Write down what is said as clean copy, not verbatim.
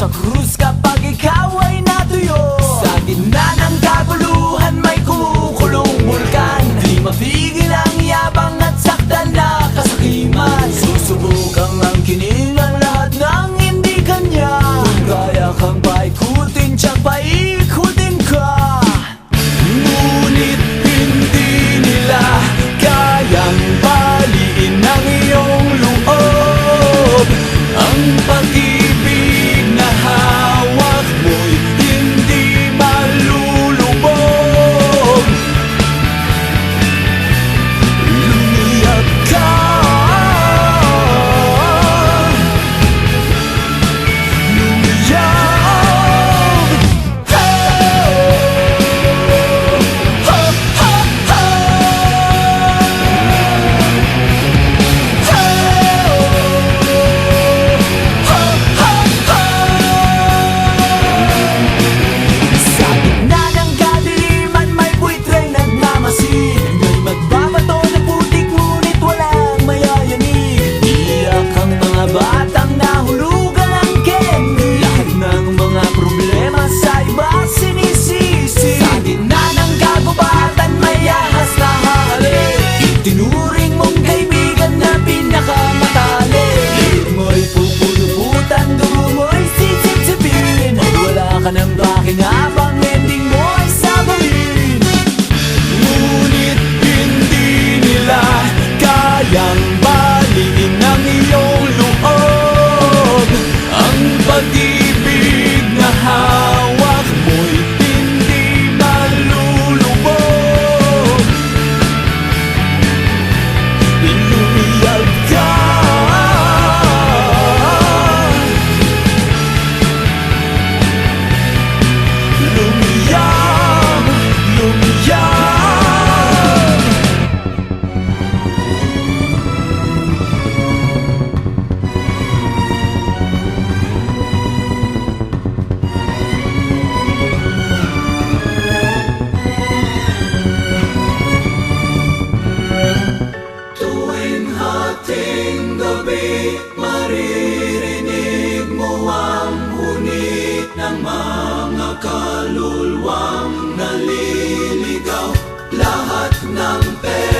sa krus kapag ikaw ay natuyo. Sa gitna ng kaguluhan may kumukulong bulkan, di mapigil ang yabang at saktan na kasakiman. Susubukang angkinin ang lahat ng hindi kanya. Kung kaya kang paikutin, tiyak paikutin ka. Ngunit hindi nila kayang baliin ang iyong loob. Ang pag-ibig na hawak mo'y hindi malulubog. Lumiyak ka, lumiyag. Sa gitna ng kadiliman may buitreng nagmamasid. May magbabato na putik ngunit walang mayayanig. Iyak ang mga batang nahulugan ng candy. Lahat ng mga problema sa iba sinisisi. Sa gitna ng kagubatan may ahas na hahalik. Itinuring mong kaibigan na pinakamatalik. Lit mo'y pupuluputan, dugo mo'y sisipsipin. At wala ka nang pakinabang, ending mo ay sabuhin. Ngunit hindi nila kayang baliin ang iyong loob. Ang pag-ibig na hawak mo'y hindi malulubog. Lumiyag ka, lumiyag, lumiyag. Tuwing hating gabi, maririnig mo ang huni ng mga kaluluwang naliligaw. Lahat ng pera